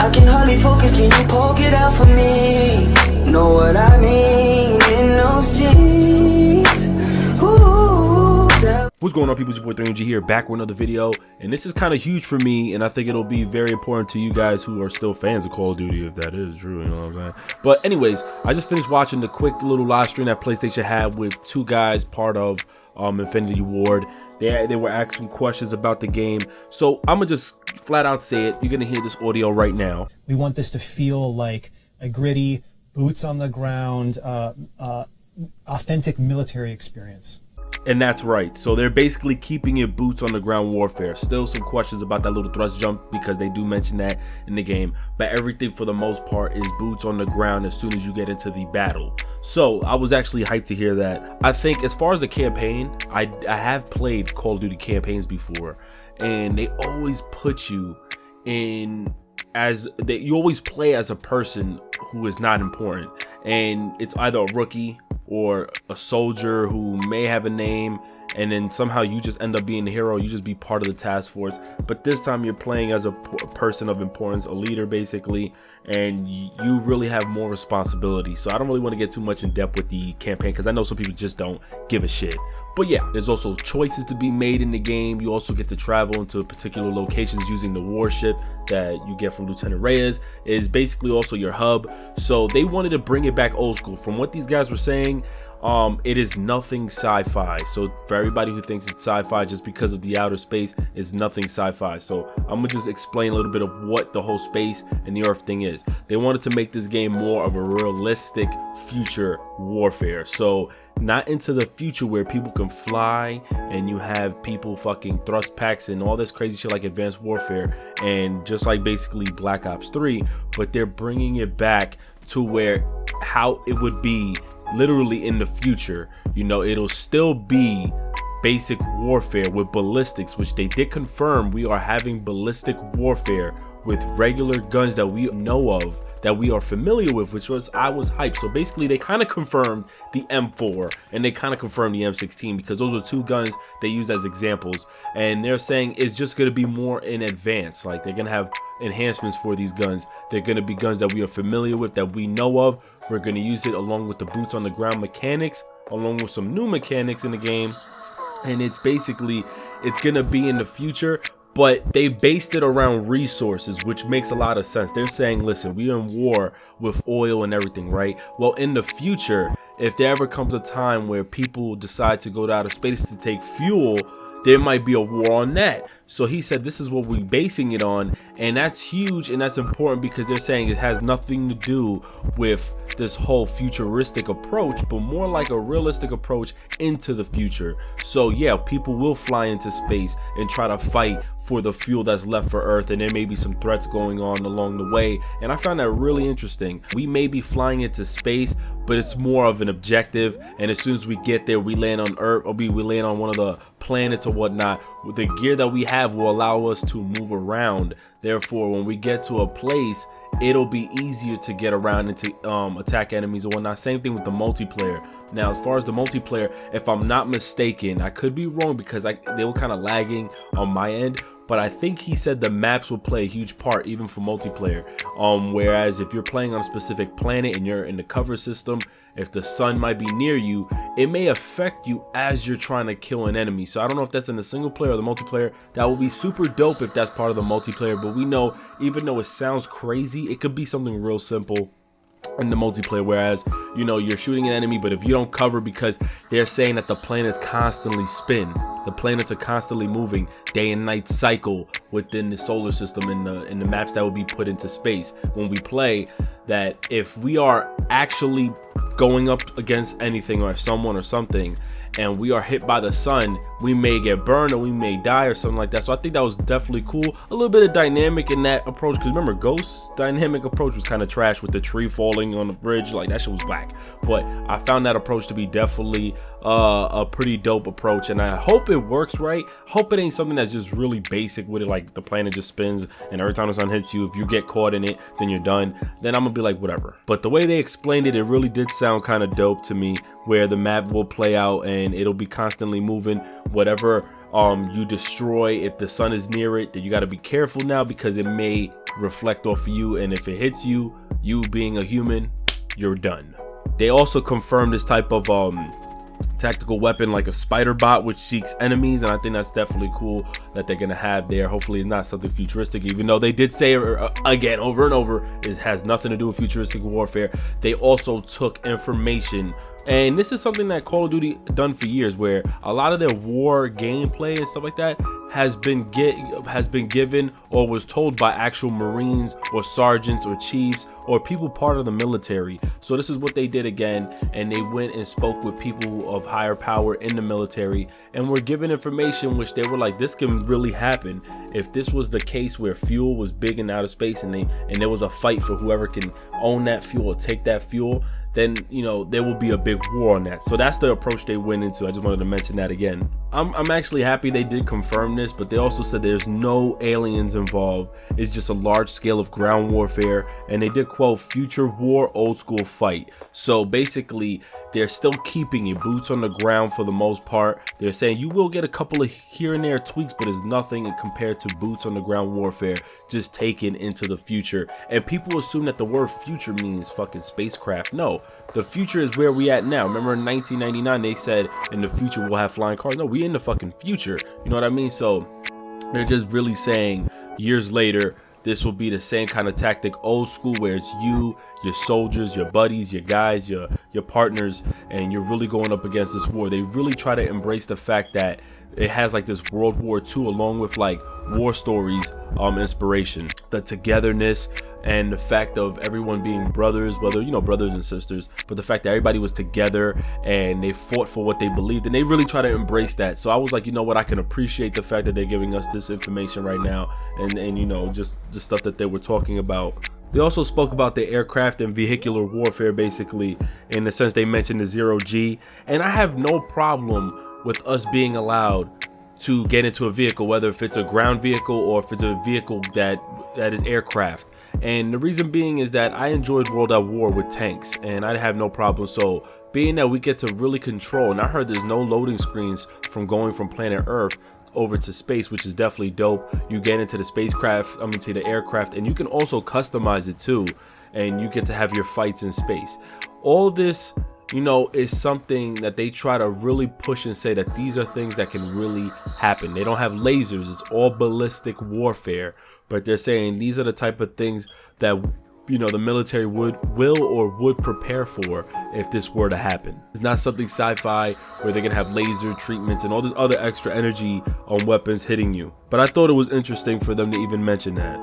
I can hardly focus, can you poke it out for me? Know what I mean in those jeans. Ooh, what's going on, people? It's your boy GMG here, back with another video, and this is kind of huge for me, and I think it'll be very important to you guys who are still fans of Call of Duty, if that is true, you know what I'm saying? But anyways, I just finished watching the quick little live stream that PlayStation had with two guys part of Infinity Ward. They were asking questions about the game, so I'm gonna just flat out say it. You're gonna hear this audio right now. We want this to feel like a gritty, boots on the ground, authentic military experience. And that's right. So they're basically keeping it boots on the ground warfare. Still some questions about that little thrust jump because they do mention that in the game. But everything for the most part is boots on the ground as soon as you get into the battle. So I was actually hyped to hear that. I think as far as the campaign, I have played Call of Duty campaigns before. And they always put you in you always play as a person who is not important. And it's either a rookie or a soldier who may have a name, and then somehow you just end up being the hero. You just be part of the task force. But this time you're playing as a person of importance, a leader basically, and you really have more responsibility. So I don't really want to get too much in depth with the campaign because I know some people just don't give a shit. But yeah, there's also choices to be made in the game. You also get to travel into particular locations using the warship that you get from Lieutenant Reyes. It is basically also your hub. So they wanted to bring it back old school. From what these guys were saying, it is nothing sci-fi. So for everybody who thinks it's sci-fi just because of the outer space, it's nothing sci-fi. So I'm gonna just explain a little bit of what the whole space and the earth thing is. They wanted to make this game more of a realistic future warfare. So not into the future where people can fly and you have people fucking thrust packs and all this crazy shit like Advanced Warfare and just like basically Black Ops 3, but they're bringing it back to where how it would be literally in the future. You know, it'll still be basic warfare with ballistics, which they did confirm. We are having ballistic warfare with regular guns that we know of, that we are familiar with, which was, I was hyped. So basically they kind of confirmed the M4 and they kind of confirmed the M16 because those were two guns they used as examples, and they're saying it's just going to be more in advance. Like they're going to have enhancements for these guns. They're going to be guns that we are familiar with, that we know of. We're going to use it along with the boots on the ground mechanics, along with some new mechanics in the game, and it's basically, it's going to be in the future. But they based it around resources, which makes a lot of sense. They're saying, listen, we're in war with oil and everything, right? Well, in the future, if there ever comes a time where people decide to go to outer space to take fuel, there might be a war on that. So he said this is what we're basing it on, and that's huge and that's important because they're saying it has nothing to do with this whole futuristic approach, but more like a realistic approach into the future. So yeah, people will fly into space and try to fight for the fuel that's left for Earth, and there may be some threats going on along the way, and I found that really interesting. We may be flying into space, but it's more of an objective, and as soon as we get there, we land on Earth, or we land on one of the planets or whatnot. The gear that we have will allow us to move around. Therefore, when we get to a place, it'll be easier to get around and to attack enemies or whatnot. Same thing with the multiplayer. Now, as far as the multiplayer, if I'm not mistaken, I could be wrong because they were kind of lagging on my end, but I think he said the maps will play a huge part even for multiplayer. Whereas if you're playing on a specific planet and you're in the cover system, if the sun might be near you, it may affect you as you're trying to kill an enemy. So I don't know if that's in the single player or the multiplayer. That would be super dope if that's part of the multiplayer, but we know, even though it sounds crazy, it could be something real simple in the multiplayer, whereas, you know, you're shooting an enemy, but if you don't cover, because they're saying that the planets constantly spin, the planets are constantly moving, day and night cycle within the solar system, in the maps that will be put into space when we play, that if we are actually going up against anything or someone or something and we are hit by the sun, we may get burned or we may die or something like that. So I think that was definitely cool. A little bit of dynamic in that approach, because remember, Ghost's dynamic approach was kind of trash with the tree falling on the bridge. Like, that shit was whack. But I found that approach to be definitely a pretty dope approach, and I hope it works right. Hope it ain't something that's just really basic with it, like the planet just spins and every time the sun hits you, if you get caught in it, then you're done. Then I'm gonna be like, whatever. But the way they explained it, it really did sound kind of dope to me, where the map will play out and it'll be constantly moving. Whatever you destroy. If the sun is near it, then you got to be careful now because it may reflect off of you, and if it hits you, you being a human, you're done. They also confirmed this type of tactical weapon like a spider bot which seeks enemies, and I think that's definitely cool that they're gonna have there. Hopefully it's not something futuristic, even though they did say again over and over it has nothing to do with futuristic warfare. They also took information, and this is something that Call of Duty done for years, where a lot of their war gameplay and stuff like that has been given or was told by actual Marines or sergeants or chiefs or people part of the military. So this is what they did again, and they went and spoke with people of higher power in the military and were given information which they were like, this can really happen. If this was the case where fuel was big in outer space and there was a fight for whoever can own that fuel or take that fuel, then you know there will be a big war on that. So that's the approach they went into. I just wanted to mention that again. I'm actually happy they did confirm this, but they also said there's no aliens involved. It's just a large scale of ground warfare, and they did quote future war, old school fight. So basically they're still keeping your boots on the ground for the most part. They're saying you will get a couple of here and there tweaks, but it's nothing compared to boots on the ground warfare just taken into the future. And people assume that the word future means fucking spacecraft. No, the future is where we at now. Remember in 1999 they said in the future we'll have flying cars. No, we in the fucking future, you know what I mean? So they're just really saying years later this will be the same kind of tactic, old school, where it's you, your soldiers, your buddies, your guys, your partners, and you're really going up against this war. They really try to embrace the fact that it has like this World War II along with like war stories inspiration, the togetherness and the fact of everyone being brothers, whether you know brothers and sisters, but the fact that everybody was together and they fought for what they believed, and they really try to embrace that. So I was like, you know what, I can appreciate the fact that they're giving us this information right now, and you know, just the stuff that they were talking about. They also spoke about the aircraft and vehicular warfare, basically, in the sense they mentioned the 0G, and I have no problem with us being allowed to get into a vehicle, whether if it's a ground vehicle or if it's a vehicle that is aircraft. And the reason being is that I enjoyed World at War with tanks, and I have no problem. So being that we get to really control, and I heard there's no loading screens from going from planet Earth over to space, which is definitely dope. You get into the spacecraft, to the aircraft, and you can also customize it too, and you get to have your fights in space. All this, you know, is something that they try to really push and say that these are things that can really happen. They don't have lasers, it's all ballistic warfare, but they're saying these are the type of things that, you know, the military would prepare for if this were to happen. It's not something sci-fi where they're gonna have laser treatments and all this other extra energy on weapons hitting you. But I thought it was interesting for them to even mention that.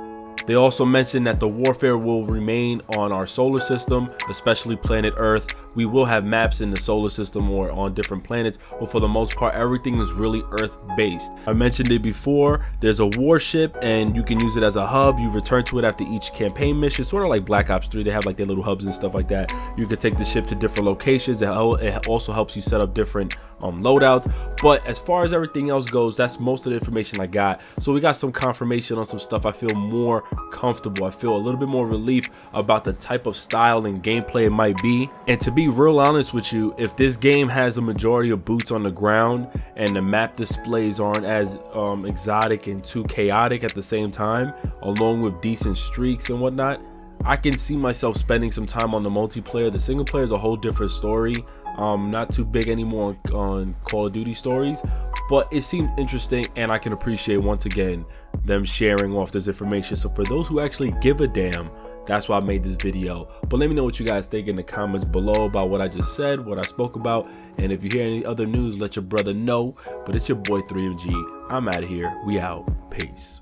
They also mentioned that the warfare will remain on our solar system, especially planet Earth. We will have maps in the solar system or on different planets, but for the most part, everything is really Earth-based. I mentioned it before, there's a warship and you can use it as a hub. You return to it after each campaign mission, sort of like Black Ops 3. They have like their little hubs and stuff like that. You can take the ship to different locations. It also helps you set up different loadouts. But as far as everything else goes, that's most of the information I got. So we got some confirmation on some stuff. I feel more comfortable. I feel a little bit more relief about the type of style and gameplay it might be. And to be real honest with you, if this game has a majority of boots on the ground and the map displays aren't as exotic and too chaotic at the same time, along with decent streaks and whatnot, I can see myself spending some time on the multiplayer. The single player is a whole different story. Not too big anymore on Call of Duty stories, but it seemed interesting, and I can appreciate once again them sharing off this information. So for those who actually give a damn, that's why I made this video. But let me know what you guys think in the comments below about what I just said, what I spoke about, and if you hear any other news, let your brother know. But it's your boy 3MG. I'm out of here. We out. Peace.